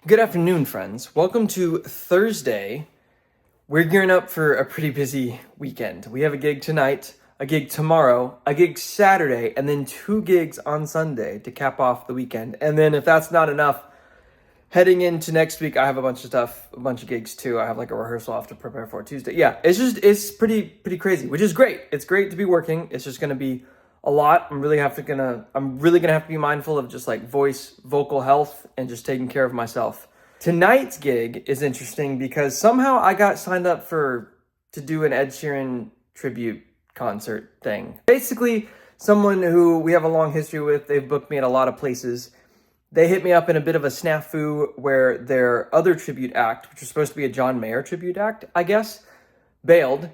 Good afternoon, friends. Welcome to Thursday. We're gearing up for a pretty busy weekend. We have a gig tonight, a gig tomorrow, a gig Saturday, and then 2 gigs on Sunday to cap off the weekend. And then if that's not enough, heading into next week, I have a bunch of stuff, a bunch of gigs too. I have like a rehearsal I have to prepare for Tuesday. Yeah, it's pretty crazy, which is great. It's great to be working. It's just gonna be a lot. I'm really gonna have to be mindful of just like vocal health and just taking care of myself. Tonight's gig is interesting because somehow I got signed up to do an Ed Sheeran tribute concert thing. Basically, someone who we have a long history with, they've booked me at a lot of places. They hit me up in a bit of a snafu where their other tribute act, which was supposed to be a John Mayer tribute act, I guess, bailed.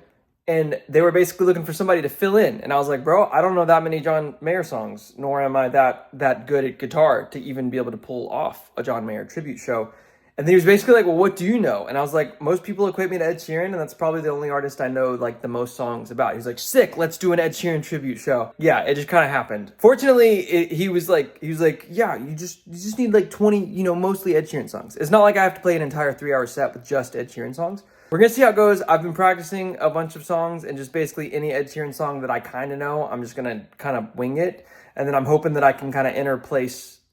And they were basically looking for somebody to fill in. And I was like, bro, I don't know that many John Mayer songs, nor am I that good at guitar to even be able to pull off a John Mayer tribute show. And he was basically like, well, what do you know? And I was like, most people equate me to Ed Sheeran, and that's probably the only artist I know like the most songs about. He's like, sick, let's do an Ed Sheeran tribute show. Yeah, it just kind of happened. Fortunately, he was like, yeah, you just need like 20, mostly Ed Sheeran songs. It's not like I have to play an entire 3-hour set with just Ed Sheeran songs. We're gonna see how it goes. I've been practicing a bunch of songs, and just basically any Ed Sheeran song that I kind of know, I'm just gonna kind of wing it. And then I'm hoping that I can kind of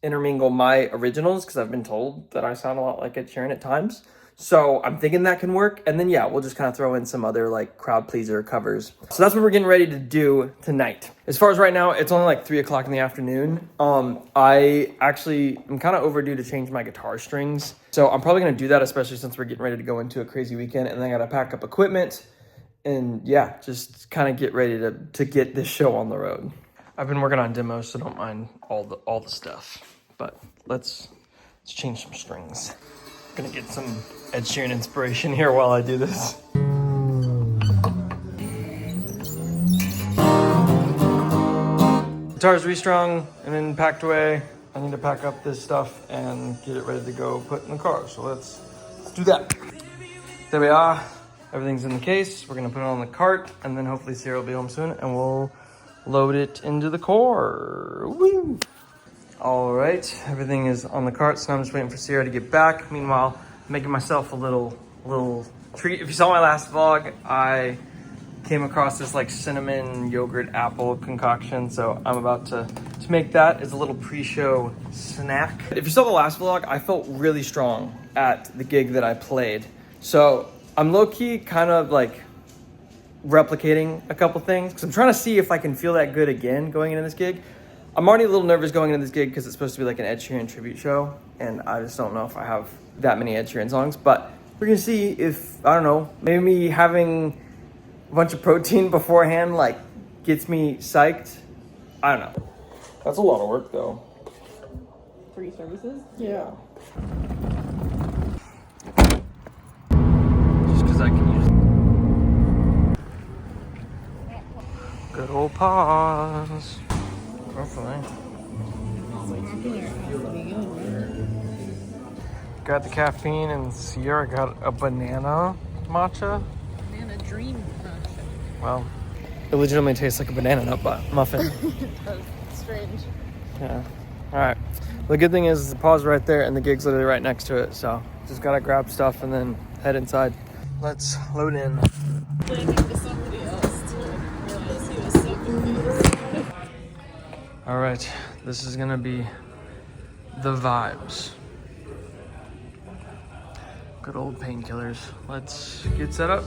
intermingle my originals, because I've been told that I sound a lot like Ed Sheeran at times. So I'm thinking that can work. And then, yeah, we'll just kind of throw in some other like crowd pleaser covers. So that's what we're getting ready to do tonight. As far as right now, it's only like 3 o'clock in the afternoon. I actually am kind of overdue to change my guitar strings. So I'm probably going to do that, especially since we're getting ready to go into a crazy weekend. And then I got to pack up equipment and yeah, just kind of get ready to get this show on the road. I've been working on demos, so don't mind all the stuff. But let's change some strings. I'm gonna get some Ed Sheeran inspiration here while I do this. Guitar's restrung and then packed away. I need to pack up this stuff and get it ready to go put in the car. So let's do that. There we are. Everything's in the case. We're gonna put it on the cart, and then hopefully Sarah will be home soon, and we'll load it into the car. Woo! All right, everything is on the cart, so I'm just waiting for Sierra to get back. Meanwhile, making myself a little treat. If you saw my last vlog, I came across this like cinnamon yogurt apple concoction, so I'm about to make that as a little pre-show snack. If you saw the last vlog, I felt really strong at the gig that I played. So I'm low-key kind of like replicating a couple things because I'm trying to see if I can feel that good again going into this gig. I'm already a little nervous going into this gig because it's supposed to be like an Ed Sheeran tribute show, and I just don't know if I have that many Ed Sheeran songs, but we're gonna see if, I don't know, maybe me having a bunch of protein beforehand like gets me psyched. I don't know. That's a lot of work though. 3 services? Yeah. Just because I can use good old pause. Hopefully. Got the caffeine, and Sierra got a banana matcha. Banana dream matcha. Well, it legitimately tastes like a banana nut muffin. That's strange. Yeah. All right. The good thing is the pause right there, and the gig's literally right next to it. So just gotta grab stuff and then head inside. Let's load in. Blaming to somebody else to realize he was so confused. All right, this is gonna be the vibes. Good old painkillers. Let's get set up.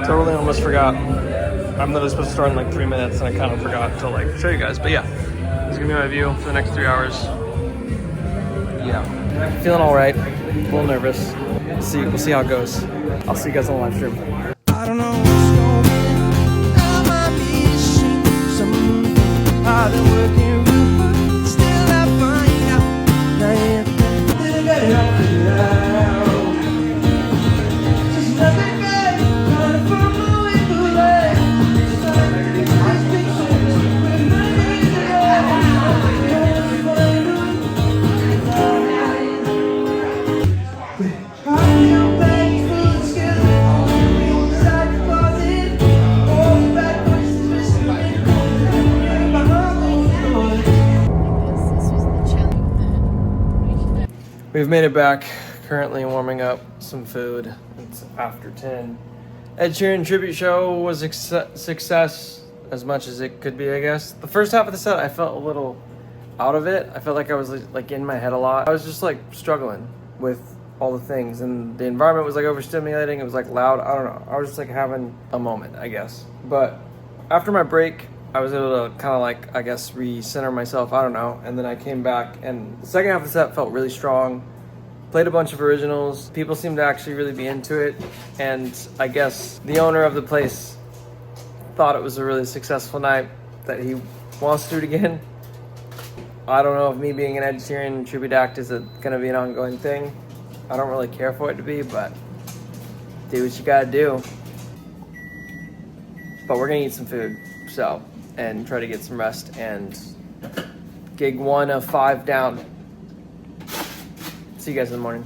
Totally almost forgot. I'm literally supposed to start in like 3 minutes, and I kind of forgot to like show you guys. But yeah, this is gonna be my view for the next 3 hours. Yeah, feeling all right. A little nervous. We'll see how it goes. I'll see you guys on the live stream. I don't know what's going on. I might be ashamed. Something I've been working with, still I find out. Now yeah. We've made it back. Currently warming up some food. It's after 10. Ed Sheeran tribute show was a success as much as it could be, I guess. The first half of the set, I felt a little out of it. I felt like I was like in my head a lot. I was just like struggling with all the things, and the environment was like overstimulating. It was like loud. I don't know. I was just like having a moment, I guess. But after my break, I was able to kind of like, I guess, recenter myself. I don't know. And then I came back, and the second half of the set felt really strong. Played a bunch of originals. People seemed to actually really be into it. And I guess the owner of the place thought it was a really successful night, that he wants to do it again. I don't know if me being an Ed Sheeran tribute act is going to be an ongoing thing. I don't really care for it to be, but do what you gotta do. But we're gonna eat some food, so, and try to get some rest, and gig 1 of 5 down. See you guys in the morning.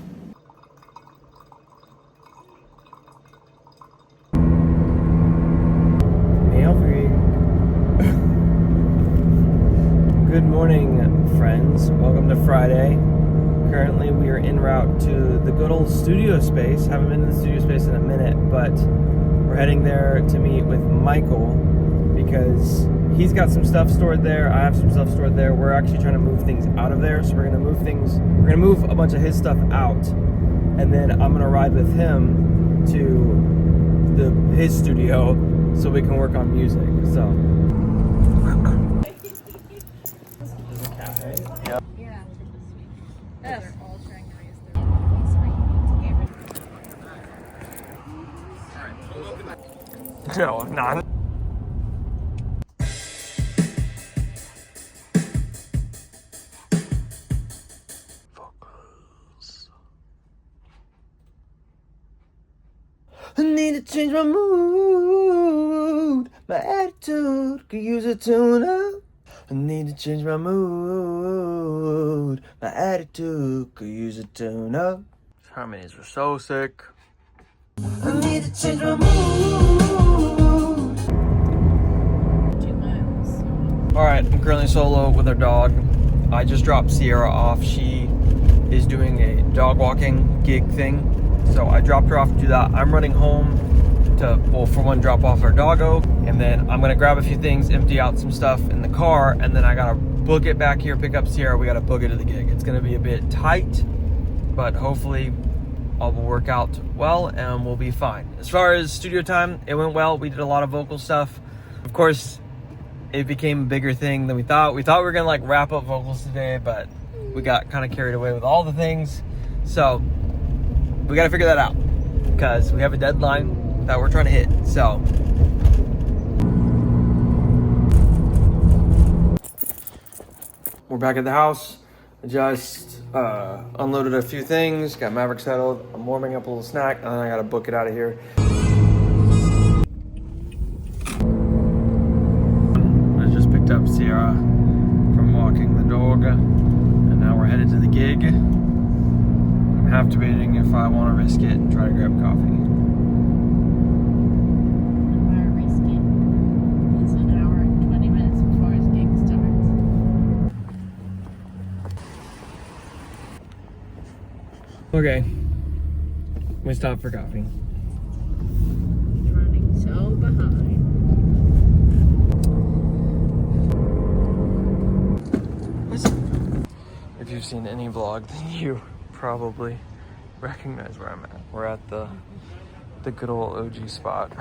Mail for you. Good morning, friends. Welcome to Friday. Currently, we are en route to the good old studio space. Haven't been to the studio space in a minute, but we're heading there to meet with Michael because he's got some stuff stored there. I have some stuff stored there. We're actually trying to move things out of there, so we're gonna move a bunch of his stuff out, and then I'm gonna ride with him to his studio so we can work on music. So. Yep. Yeah. They're all trying to raise their voice to get rid of. No, not. Focus. I need to change my mood. My attitude could use a tune-up. I need to change my mood. My attitude could use a tune-up. Harmonies are so sick. I need to change my mood. 2 miles. Alright, I'm currently solo with our dog. I just dropped Sierra off. She is doing a dog walking gig thing. So I dropped her off to do that. I'm running home to, well, for one, drop off our doggo, and then I'm gonna grab a few things, empty out some stuff in the car, and then I gotta book it back here, pick up Sierra. We gotta book it to the gig. It's gonna be a bit tight, but hopefully all will work out well and we'll be fine. As far as studio time, it went well. We did a lot of vocal stuff. Of course, it became a bigger thing than we thought. We thought we were gonna like wrap up vocals today, but we got kind of carried away with all the things. So we gotta figure that out because we have a deadline that we're trying to hit. So we're back at the house. I just unloaded a few things, got Maverick settled. I'm warming up a little snack, and then I gotta book it out of here. I just picked up Sierra from walking the dog, and now we're headed to the gig. I'm half debating if I want to risk it and try to grab coffee. Okay, we stopped for coffee. Running so behind. If you've seen any vlog, then you probably recognize where I'm at. We're at the good old OG spot,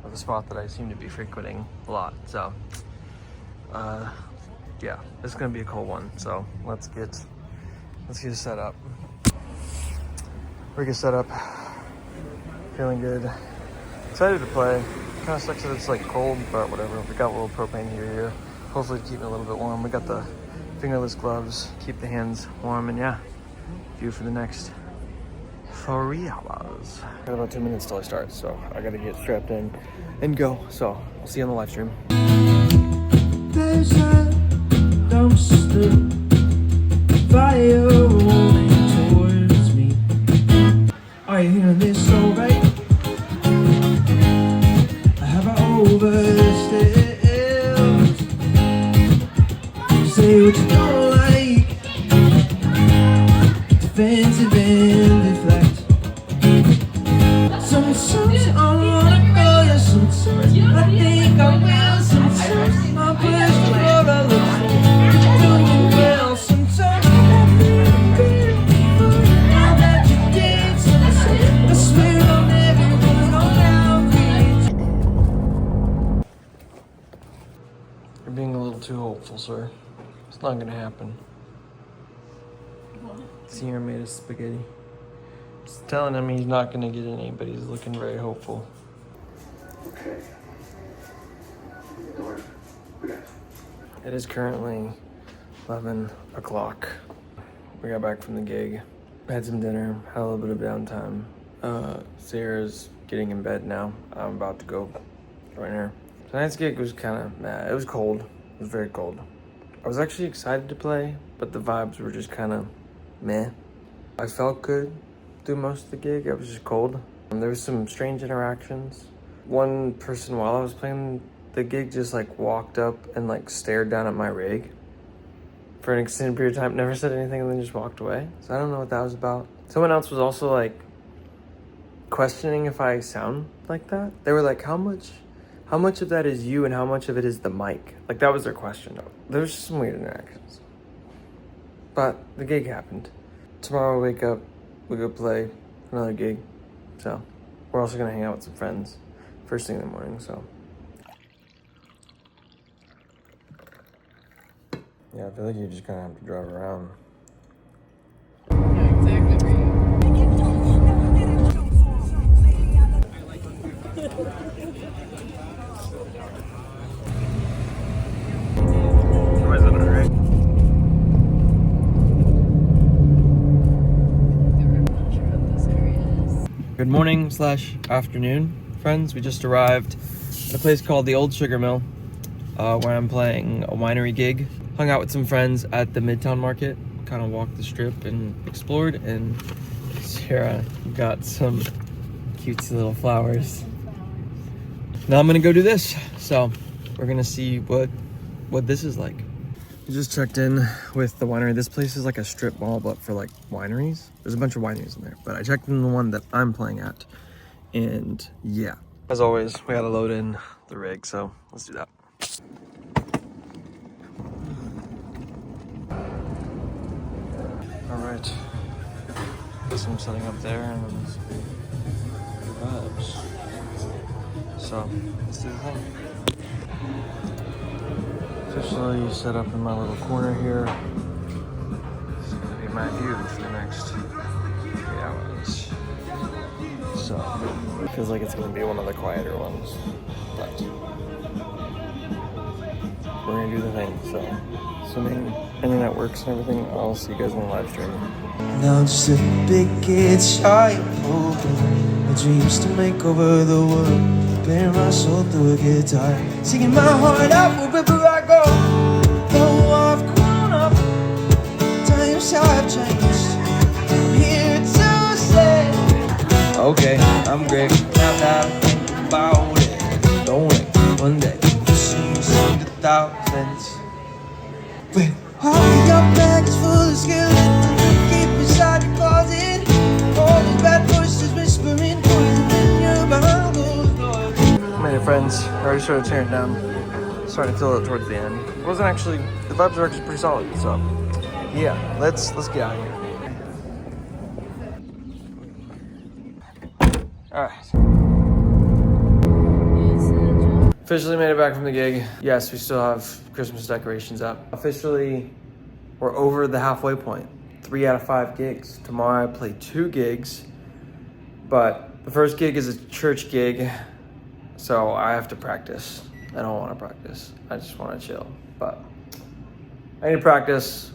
or the spot that I seem to be frequenting a lot. So, yeah, it's gonna be a cool one. So let's get set up. We get set up, feeling good, excited to play. Kind of sucks that it's like cold, but whatever. We got a little propane heater here, hopefully to keep me a little bit warm. We got the fingerless gloves, keep the hands warm, and yeah, view for the next 3 hours. Got about 2 minutes till I start, so I gotta get strapped in and go. So I'll see you on the live stream. There's a dumpster fire rolling towards me. Are you hearing this alright? Have I overstepped? Say what you don't like. fancy band deflect. Sometimes I wanna call you, sometimes I think I will, sometimes my best for a look doing well, sometimes I feel now that you did, sometimes I swear I'll never put on outreach. You're being a little too hopeful, sir. It's not gonna happen. Senior made us spaghetti. Just telling him he's not gonna get any, but he's looking very hopeful. It is currently 11 o'clock. We got back from the gig, had some dinner, had a little bit of downtime. Sarah's getting in bed now. I'm about to go join her. Tonight's gig was kind of meh. It was cold. It was very cold. I was actually excited to play, but the vibes were just kind of meh. I felt good through most of the gig. I was just cold. There was some strange interactions. One person while I was playing the gig just like walked up and like stared down at my rig for an extended period of time, never said anything, and then just walked away. So I don't know what that was about. Someone else was also like questioning if I sound like that. They were like, how much of that is you and how much of it is the mic? Like that was their question. There was just some weird interactions. But the gig happened. Tomorrow I wake up, we go play another gig. So we're also gonna hang out with some friends first thing in the morning, so. Yeah, I feel like you just kind of have to drive around. Yeah, exactly for you. Good morning / afternoon, friends. We just arrived at a place called the Old Sugar Mill, where I'm playing a winery gig. Hung out with some friends at the Midtown Market, kind of walked the strip and explored, and Sarah got some cutesy little flowers. Now I'm gonna go do this. So we're gonna see what this is like. We just checked in with the winery. This place is like a strip mall, but for like wineries. There's a bunch of wineries in there, but I checked in the one that I'm playing at, and yeah. As always, we gotta load in the rig, so let's do that. All right, guess I'm setting up there and vibes. So let's do the thing. Officially set up in my little corner here. This is gonna be my view for the next 3 hours. So, feels like it's gonna be one of the quieter ones, but we're gonna do the thing. So, assuming internet works and everything, I'll see you guys in the live stream. Now just a big kid shy of hoping. My dreams to make over the world. Bearing my soul through a guitar, singing my heart out wherever I go. Oh, I've grown up, times have changed. I'm here to say, okay, I'm great. Now that I think about it, don't wait, one day we'll sing a song to thousands. Wait, all your bags full of skeletons keep inside your closet. All the bad voices whispering poison when you're behind those doors. My friends, I already started tearing down. Started to feel it towards the end. It wasn't actually, the vibes were actually pretty solid, so yeah, let's get out of here. Alright. Officially made it back from the gig. Yes, we still have Christmas decorations up. Officially, we're over the halfway point. 3 out of 5 gigs. Tomorrow I play 2 gigs, but the first gig is a church gig, so I have to practice. I don't want to practice. I just want to chill, but I need to practice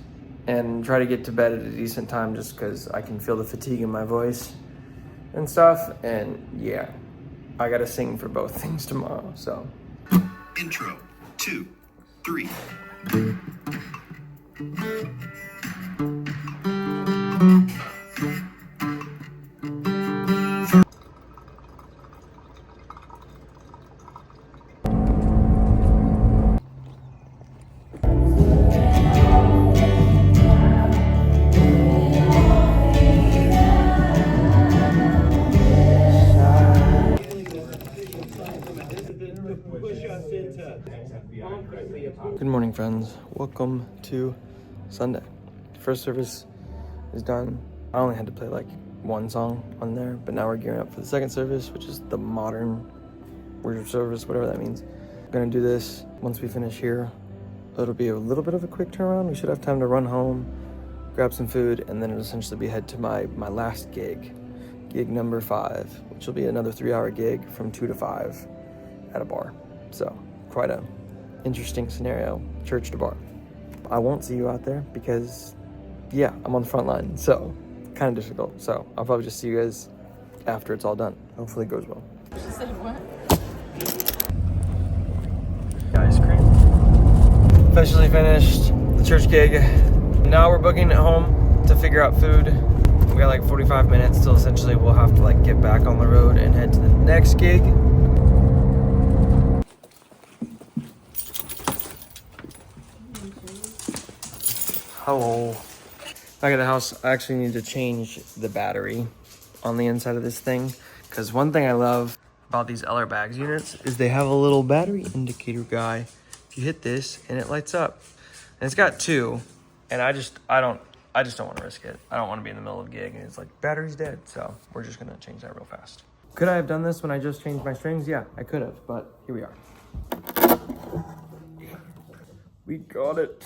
and try to get to bed at a decent time just because I can feel the fatigue in my voice and stuff, and yeah, I gotta sing for both things tomorrow, so. Intro, 2, 3. Good morning, friends. Welcome to Sunday. First service is done. I only had to play like one song on there, but now we're gearing up for the second service, which is the modern worship service, whatever that means. I'm gonna do this once we finish here. It'll be a little bit of a quick turnaround. We should have time to run home, grab some food, and then it'll essentially be head to my last gig number 5, which will be another 3-hour gig from 2 to 5 at a bar. So quite a interesting scenario, church to bar. I won't see you out there because, yeah, I'm on the front line, so kind of difficult. So I'll probably just see you guys after it's all done. Hopefully it goes well. She said what? Ice cream. Officially finished the church gig. Now we're booking it home to figure out food. We got like 45 minutes till essentially we'll have to like get back on the road and head to the next gig. Hello. Back at the house, I actually need to change the battery on the inside of this thing, because one thing I love about these Eller Bags units is they have a little battery indicator guy. If you hit this and it lights up, and it's got 2, and I just don't want to risk it. I don't want to be in the middle of a gig and it's like battery's dead. So we're just gonna change that real fast. Could I have done this when I just changed my strings? Yeah, I could have, but here we are. We got it.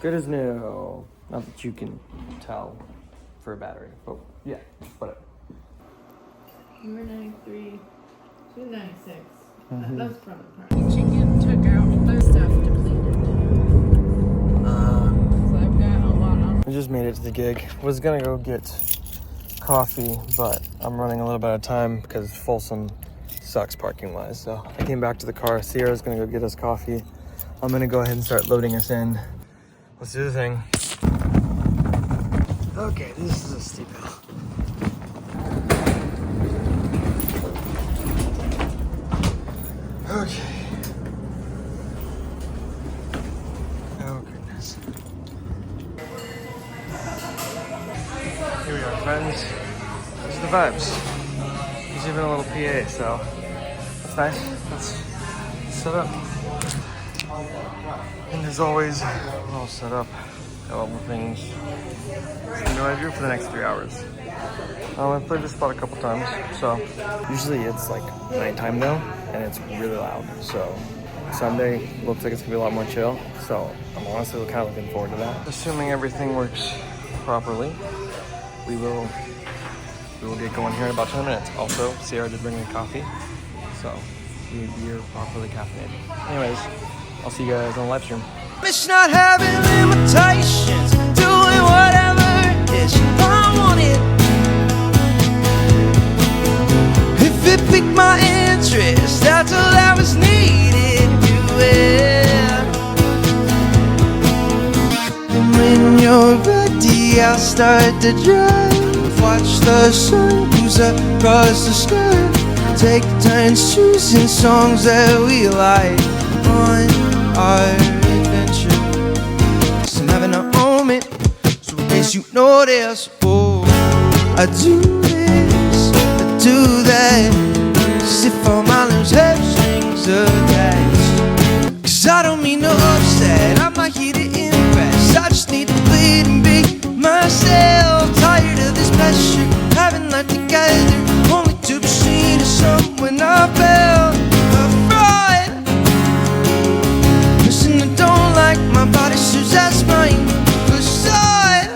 Good as new. Not that you can tell for a battery, but yeah, whatever. Number 93, 296. Mm-hmm. That's from the part. Chicken took out their stuff depleted. So I've got a lot on. I just made it to the gig. Was gonna go get coffee, but I'm running a little bit out of time because Folsom sucks parking wise. So I came back to the car. Sierra's gonna go get us coffee. I'm gonna go ahead and start loading us in. Let's do the thing. Okay, this is a steep hill. Okay. Oh goodness. Here we are, friends. These are the vibes. There's even a little PA, so that's nice. Let's set up. And as always, we're all set up. Got all the things. So you know what I do for the next 3 hours. I've played this spot a couple times, so usually it's like nighttime though, and it's really loud. So Sunday looks like it's gonna be a lot more chill. So I'm honestly kind of looking forward to that. Assuming everything works properly, we will get going here in about 10 minutes. Also, Sierra did bring me coffee, so we're properly caffeinated. Anyways, I'll see you guys on the live stream. It's not having limitations, doing whatever it is I want it. If it piqued my interest, that's all I was needed to it. And when you're ready, I'll start to drive. Watch the sun cruise across the sky. Take turns choosing songs that we like on our adventure. 'Cause I'm having a moment, so in case you notice, oh, I do this, I do that, as if all my limbs have strings attached. 'Cause I don't mean no upset, I'm not here to impress, I just need to bleed and be myself. Tired of this pressure, having life together, only to be seen as someone I felt afraid. Listen, I don't like my body suits, that's mine facade.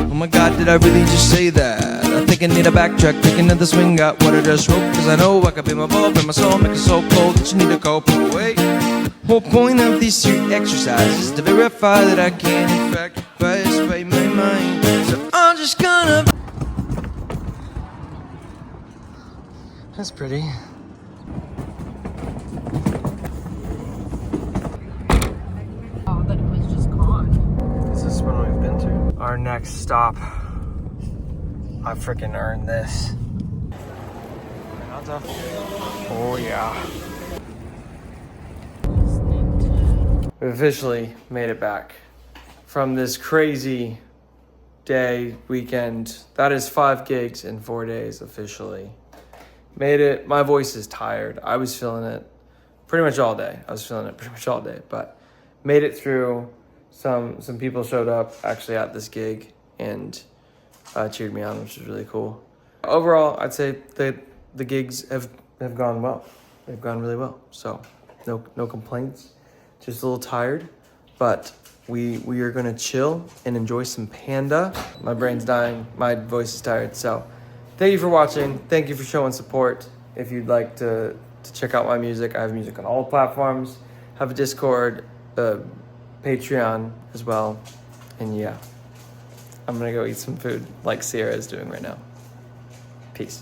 Oh my god, did I really just say that? I think I need a backtrack, take another swing at what I just wrote. 'Cause I know I could be my ball, but my soul make it so cold that you need to cope away. Whole point of these three exercises is to verify that I can in fact by my mind. So I'm just gonna. That's pretty. Oh, that it was just gone. Is this one we've been to? Our next stop. I freaking earned this. Oh yeah. We officially made it back from this crazy day weekend. That is 5 gigs in 4 days officially. Made it. My voice is tired. I was feeling it pretty much all day. But made it through. Some people showed up actually at this gig and cheered me on, which is really cool. Overall, I'd say the gigs have gone well. They've gone really well. So no complaints. Just a little tired, but we are gonna chill and enjoy some Panda. My brain's dying. My voice is tired. So thank you for watching. Thank you for showing support. If you'd like to check out my music, I have music on all platforms. Have a Discord, Patreon as well. And yeah, I'm gonna go eat some food like Sierra is doing right now. Peace.